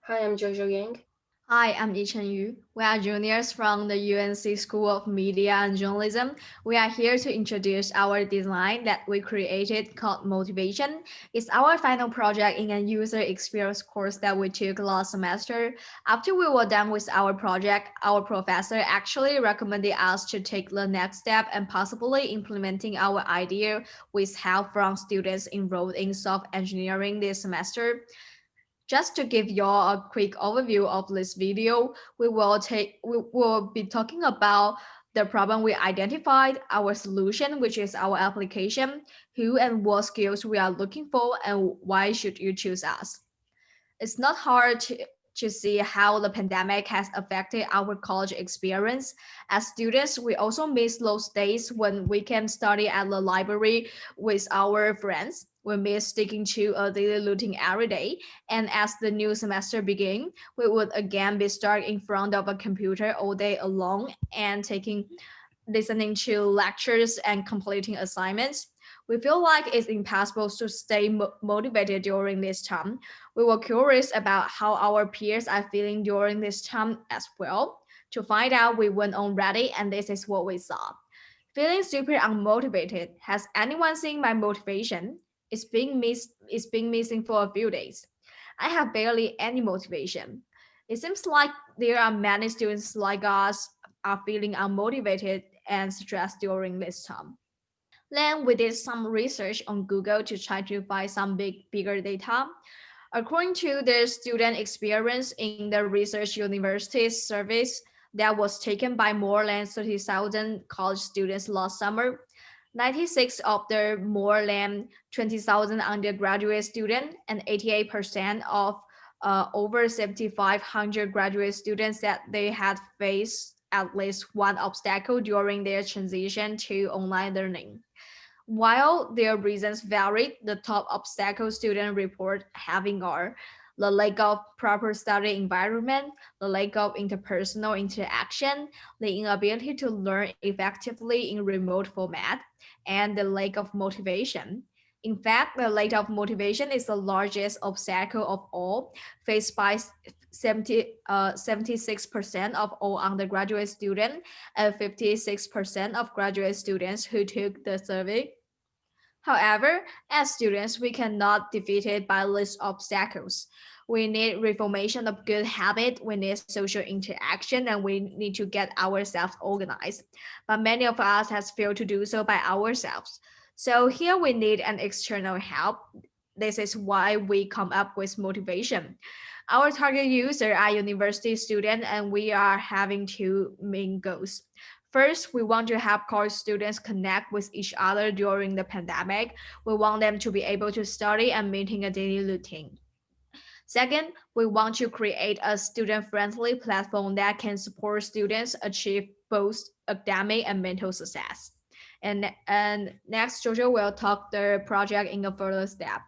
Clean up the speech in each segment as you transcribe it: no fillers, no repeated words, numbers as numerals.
Hi, I'm Jojo Yang. Hi, I'm Yichen Yu. We are juniors from the UNC School of Media and Journalism. We are here to introduce our design that we created called Motivation. It's our final project in a user experience course that we took last semester. After we were done with our project, our professor actually recommended us to take the next step and possibly implementing our idea with help from students enrolled in software engineering this semester. Just to give you all a quick overview of this video, we will be talking about the problem we identified, our solution, which is our application, who and what skills we are looking for, and why should you choose us. It's not hard to see how the pandemic has affected our college experience. As students, we also miss those days when we can study at the library with our friends. We miss sticking to a daily routine every day. And as the new semester begins, we would again be stuck in front of a computer all day alone and listening to lectures and completing assignments. We feel like it's impossible to stay motivated during this time. We were curious about how our peers are feeling during this time as well. To find out, we went on Reddit and this is what we saw. Feeling super unmotivated. Has anyone seen my motivation? It's been missing for a few days. I have barely any motivation. It seems like there are many students like us are feeling unmotivated and stressed during this time. Then we did some research on Google to try to find some bigger data. According to the student experience in the research university's surveys that was taken by more than 30,000 college students last summer, 96 of the more than 20,000 undergraduate students and 88% of over 7,500 graduate students said they had faced at least one obstacle during their transition to online learning. While their reasons varied, the top obstacles students report having are the lack of proper study environment, the lack of interpersonal interaction, the inability to learn effectively in remote format, and the lack of motivation. In fact, the lack of motivation is the largest obstacle of all, faced by 76% of all undergraduate students and 56% of graduate students who took the survey. However, as students, we cannot defeat it by list obstacles. We need reformation of good habit, we need social interaction, and we need to get ourselves organized. But many of us has failed to do so by ourselves. So here we need an external help. This is why we come up with motivation. Our target user are university students, and we are having two main goals. First, we want to help college students connect with each other during the pandemic. We want them to be able to study and maintain a daily routine. Second, we want to create a student-friendly platform that can support students achieve both academic and mental success. And next, Jojo will talk the project in a further step.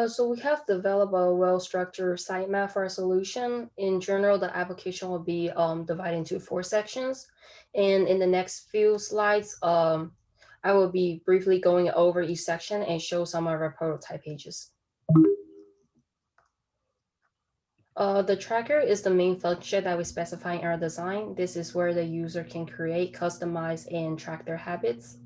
So we have developed a well-structured sitemap for our solution. In general, the application will be divided into four sections. And in the next few slides, I will be briefly going over each section and show some of our prototype pages. The tracker is the main function that we specify in our design. This is where the user can create, customize, and track their habits.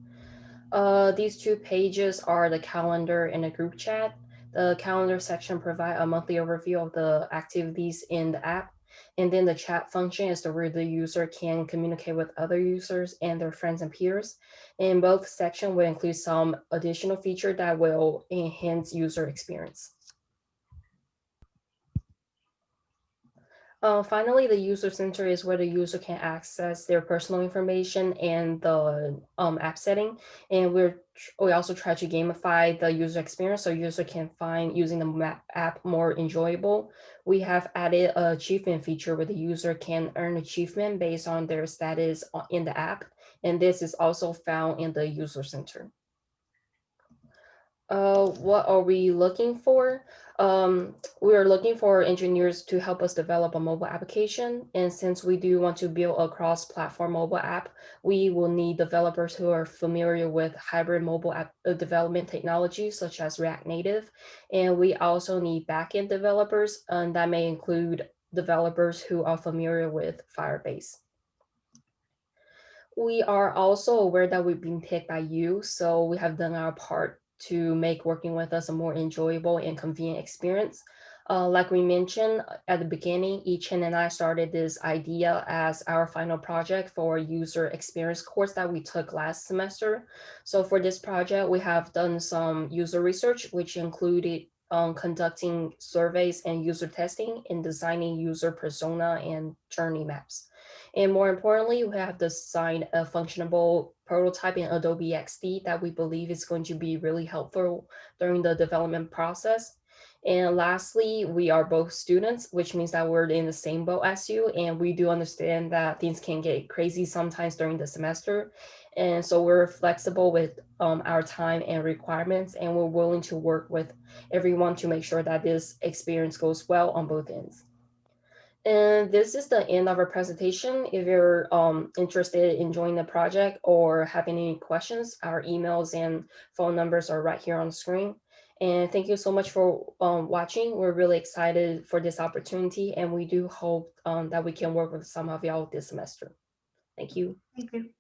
These two pages are the calendar and the group chat. The calendar section provide a monthly overview of the activities in the app. And then the chat function is the where the user can communicate with other users and their friends and peers. And both section will include some additional feature that will enhance user experience. Finally, the user center is where the user can access their personal information and the app setting. And we also try to gamify the user experience so user can find using the map app more enjoyable. We have added a achievement feature where the user can earn achievement based on their status in the app. And this is also found in the user center. What are we looking for? We are looking for engineers to help us develop a mobile application. And since we do want to build a cross-platform mobile app, we will need developers who are familiar with hybrid mobile app development technologies such as React Native. And we also need backend developers, and that may include developers who are familiar with Firebase. We are also aware that we've been picked by you, so we have done our part to make working with us a more enjoyable and convenient experience. Like we mentioned at the beginning, Chen and I started this idea as our final project for a user experience course that we took last semester. So for this project, we have done some user research, which included conducting surveys and user testing and designing user persona and journey maps. And more importantly, we have designed a functionable prototype in Adobe XD that we believe is going to be really helpful during the development process. And lastly, we are both students, which means that we're in the same boat as you. And we do understand that things can get crazy sometimes during the semester. And so we're flexible with our time and requirements, and we're willing to work with everyone to make sure that this experience goes well on both ends. And this is the end of our presentation. If you're interested in joining the project or have any questions, our emails and phone numbers are right here on the screen. And thank you so much for watching. We're really excited for this opportunity, and we do hope that we can work with some of y'all this semester. Thank you. Thank you.